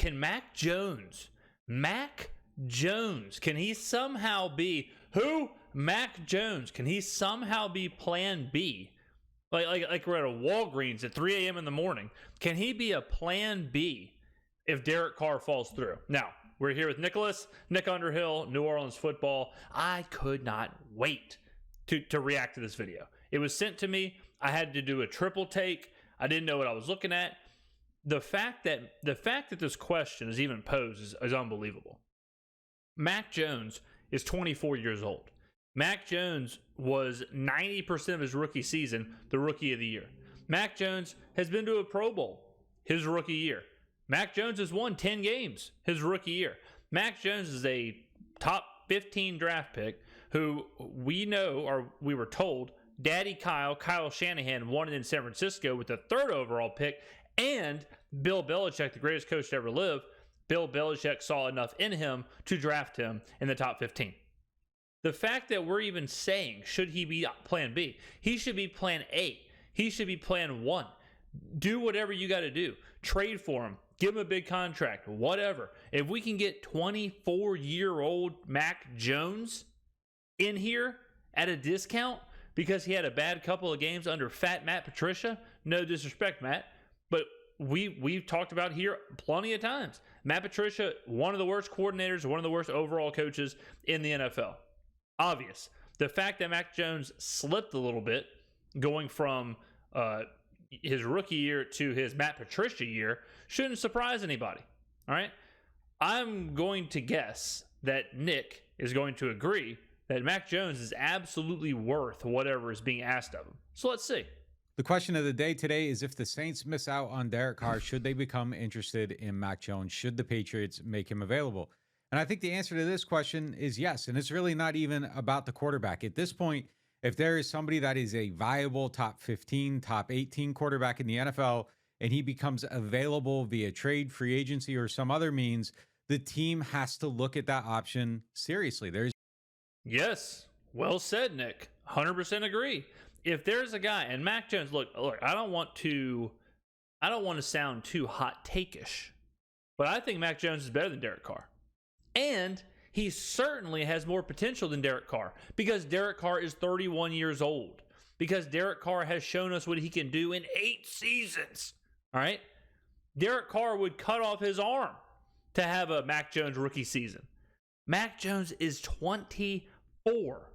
can Mac Jones, can he somehow be who? Mac Jones, can he somehow be plan B? Like we're at a Walgreens at 3 a.m. in the morning. Can he be a plan B if Derek Carr falls through? Now, we're here with Nick Underhill, New Orleans football. I could not wait to react to this video. It was sent to me. I had to do a triple take. I didn't know what I was looking at. The fact that this question is even posed is unbelievable. Mac Jones is 24 years old. Mac Jones was 90% of his rookie season the rookie of the year. Mac Jones has been to a Pro Bowl his rookie year. Mac Jones has won 10 games his rookie year. Mac Jones is a top 15 draft pick who we know, or we were told, Daddy Kyle Shanahan won it in San Francisco with the 3rd overall pick, and Bill Belichick, the greatest coach to ever live, Bill Belichick saw enough in him to draft him in the top 15. The fact that we're even saying, should he be plan B? He should be plan A. He should be plan 1. Do whatever you got to do. Trade for him. Give him a big contract. Whatever. If we can get 24-year-old Mac Jones in here at a discount because he had a bad couple of games under fat Matt Patricia, no disrespect, Matt, but we've talked about here plenty of times. Matt Patricia, one of the worst coordinators, one of the worst overall coaches in the NFL. Obvious. The fact that Mac Jones slipped a little bit going from his rookie year to his Matt Patricia year shouldn't surprise anybody. All right? I'm going to guess that Nick is going to agree that Mac Jones is absolutely worth whatever is being asked of him. So let's see. The question of the day today is, if the Saints miss out on Derek Carr, should they become interested in Mac Jones? Should the Patriots make him available? And I think the answer to this question is yes. And it's really not even about the quarterback. At this point, if there is somebody that is a viable top 15, top 18 quarterback in the NFL, and he becomes available via trade, free agency, or some other means, the team has to look at that option seriously. Yes. Well said, Nick. 100% agree. If there's a guy, and Mac Jones, look, I don't want to sound too hot take-ish, but I think Mac Jones is better than Derek Carr. And he certainly has more potential than Derek Carr because Derek Carr is 31 years old. Because Derek Carr has shown us what he can do in 8 seasons. All right? Derek Carr would cut off his arm to have a Mac Jones rookie season. Mac Jones is 24.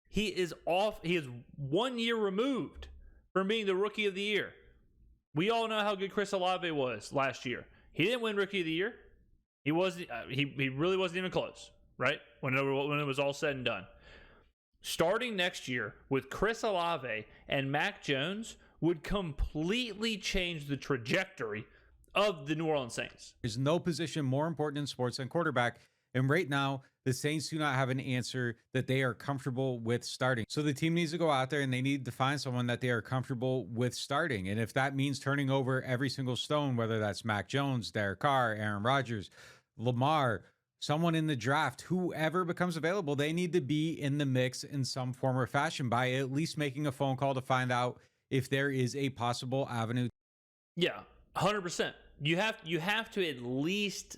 He is 1 year removed from being the rookie of the year. We all know how good Chris Olave was last year. He didn't win rookie of the year. He really wasn't even close, right? When it was all said and done. Starting next year with Chris Olave and Mac Jones would completely change the trajectory of the New Orleans Saints. There's no position more important in sports than quarterback. And right now, the Saints do not have an answer that they are comfortable with starting. So the team needs to go out there and they need to find someone that they are comfortable with starting. And if that means turning over every single stone, whether that's Mac Jones, Derek Carr, Aaron Rodgers, Lamar, someone in the draft, whoever becomes available, they need to be in the mix in some form or fashion by at least making a phone call to find out if there is a possible avenue. Yeah, 100%. You have to at least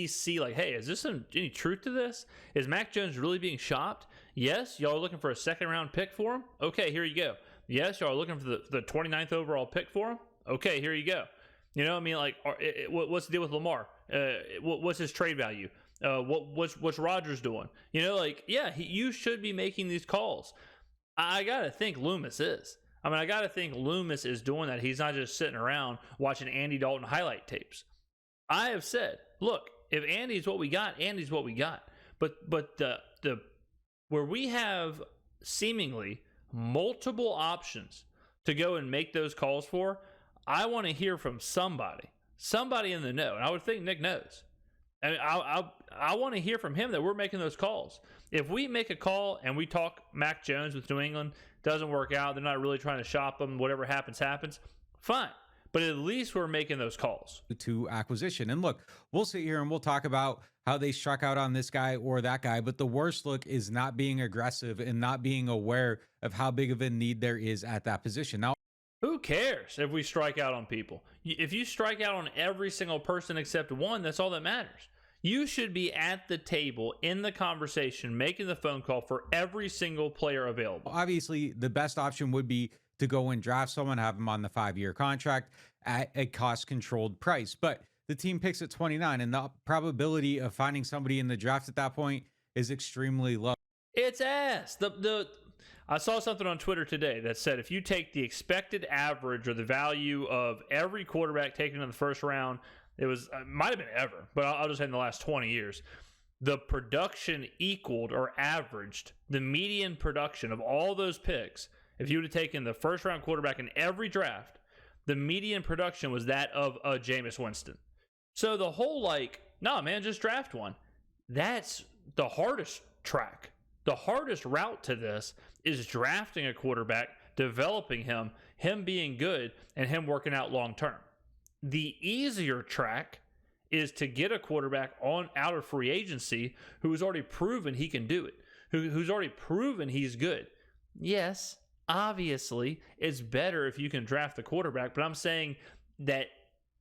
see, like, hey, is this any truth to this? Is Mac Jones really being shopped? Yes, y'all are looking for a 2nd round pick for him? Okay, here you go. Yes, y'all are looking for the 29th overall pick for him? Okay, here you go. You know what I mean? Like, what's the deal with Lamar? What's his trade value? What's Rodgers doing? You know, like, yeah, you should be making these calls. I got to think Loomis is. I got to think Loomis is doing that. He's not just sitting around watching Andy Dalton highlight tapes. I have said, look, if Andy's what we got, Andy's what we got. But the where we have seemingly multiple options to go and make those calls for, I want to hear from somebody in the know. And I would think Nick knows. I mean, I want to hear from him that we're making those calls. If we make a call and we talk Mac Jones with New England, doesn't work out, they're not really trying to shop him, whatever happens, fine. But at least we're making those calls. To acquisition. And look, we'll sit here and we'll talk about how they struck out on this guy or that guy. But the worst look is not being aggressive and not being aware of how big of a need there is at that position. Now, Who cares if we strike out on people? If you strike out on every single person except one, that's all that matters. You should be at the table in the conversation, making the phone call for every single player available. Obviously, the best option would be to go and draft someone, have them on the 5-year contract at a cost controlled price. But the team picks at 29, and the probability of finding somebody in the draft at that point is extremely low. It's ass. I saw something on Twitter today that said if you take the expected average or the value of every quarterback taken in the first round, it might have been ever, but I'll just say in the last 20 years, the production equaled or averaged the median production of all those picks. If you would have taken the first round quarterback in every draft, the median production was that of Jameis Winston. So the whole nah, man, just draft one. That's the hardest track. The hardest route to this is drafting a quarterback, developing him being good, and him working out long term. The easier track is to get a quarterback out of free agency who's already proven he can do it, who's already proven he's good. Yes, obviously, it's better if you can draft the quarterback, but I'm saying that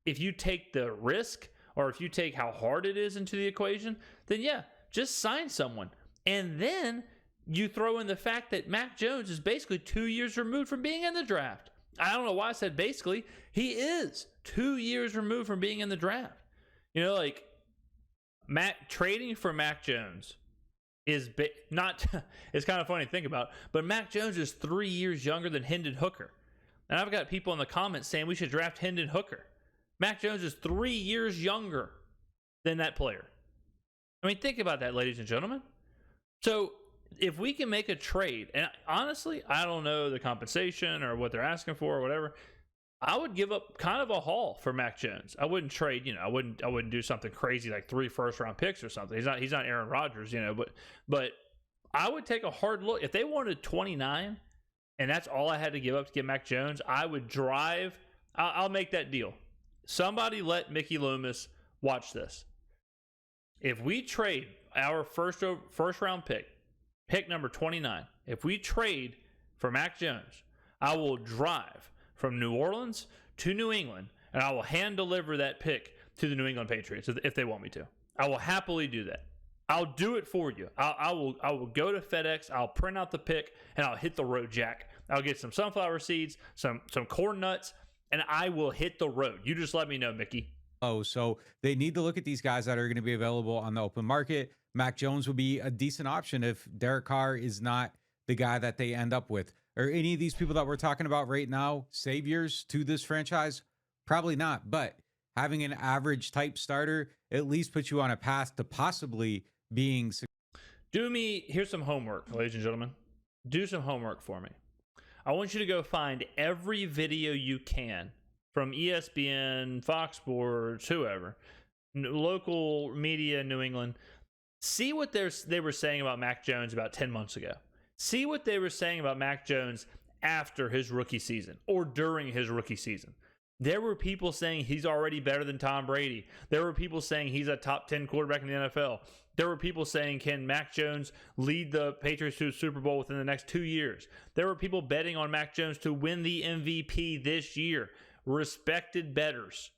if you take the risk or if you take how hard it is into the equation, then yeah, just sign someone. And then you throw in the fact that Mac Jones is basically 2 years removed from being in the draft. I don't know why I said basically. He is 2 years removed from being in the draft. Trading for Mac Jones is not. It's kind of funny to think about, but Mac Jones is 3 years younger than Hendon Hooker, and I've got people in the comments saying we should draft Hendon Hooker. Mac Jones is 3 years younger than that player. I mean, think about that, ladies and gentlemen. So if we can make a trade, and honestly, I don't know the compensation or what they're asking for or whatever, I would give up kind of a haul for Mac Jones. I wouldn't trade, I wouldn't do something crazy like 3 first-round picks or something. He's not Aaron Rodgers, but I would take a hard look. If they wanted 29 and that's all I had to give up to get Mac Jones, I would drive. I'll make that deal. Somebody let Mickey Loomis watch this. If we trade our first-round pick number 29, if we trade for Mac Jones, I will drive from New Orleans to New England, and I will hand deliver that pick to the New England Patriots if they want me to. I will happily do that. I'll do it for you. I will go to FedEx. I'll print out the pick, and I'll hit the road, Jack. I'll get some sunflower seeds, some corn nuts, and I will hit the road. You just let me know, Mickey. So they need to look at these guys that are going to be available on the open market. Mac Jones would be a decent option if Derek Carr is not the guy that they end up with. Or any of these people that we're talking about right now, saviors to this franchise? Probably not. But having an average type starter at least puts you on a path to possibly being. Here's some homework, ladies and gentlemen. Do some homework for me. I want you to go find every video you can from ESPN, Fox Sports, whoever, local media in New England. See what they were saying about Mac Jones about 10 months ago. See what they were saying about Mac Jones after his rookie season or during his rookie season. There were people saying he's already better than Tom Brady. There were people saying he's a top 10 quarterback in the NFL. There were people saying, can Mac Jones lead the Patriots to a Super Bowl within the next 2 years? There were people betting on Mac Jones to win the MVP this year. Respected bettors.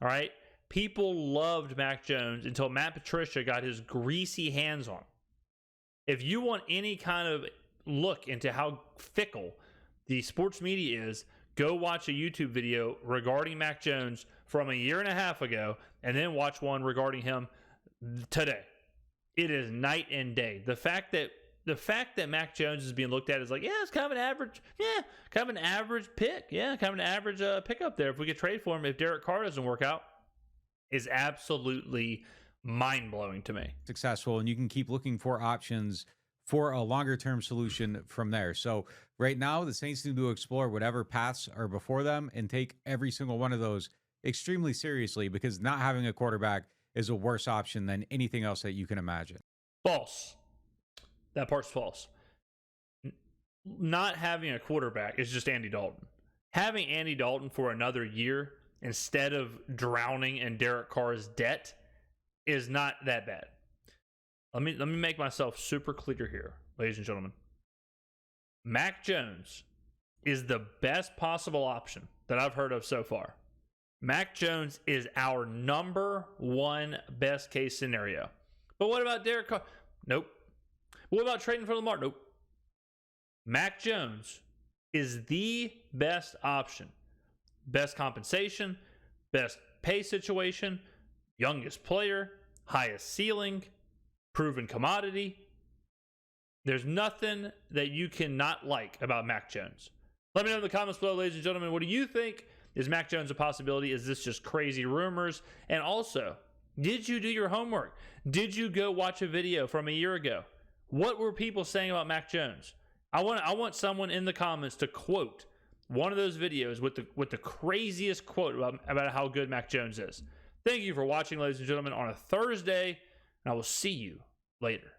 All right? People loved Mac Jones until Matt Patricia got his greasy hands on him. If you want any kind of look into how fickle the sports media is, go watch a YouTube video regarding Mac Jones from a year and a half ago, and then watch one regarding him today. It is night and day. The fact that Mac Jones is being looked at as it's kind of an average, kind of an average pick, kind of an average pickup there. If we could trade for him, if Derek Carr doesn't work out, is absolutely mind-blowing to me. Successful, and you can keep looking for options for a longer-term solution from there. So right now, the Saints need to explore whatever paths are before them and take every single one of those extremely seriously, because not having a quarterback is a worse option than anything else that you can imagine. False. That part's false. Not having a quarterback is just Andy Dalton. Having Andy Dalton for another year instead of drowning in Derek Carr's debt is not that bad. Let me make myself super clear here, ladies and gentlemen. Mac Jones is the best possible option that I've heard of so far. Mac Jones is our number one best case scenario. But what about Derek Carr? Nope. What about trading for Lamar? Nope. Mac Jones is the best option. Best compensation, best pay situation, youngest player, highest ceiling, proven commodity. There's nothing that you cannot like about Mac Jones. Let me know in the comments below, ladies and gentlemen. What do you think? Is Mac Jones a possibility? Is this just crazy rumors? And also, did you do your homework? Did you go watch a video from a year ago? What were people saying about Mac Jones? I want someone in the comments to quote one of those videos with the craziest quote about how good Mac Jones is. Thank you for watching, ladies and gentlemen, on a Thursday, and I will see you later.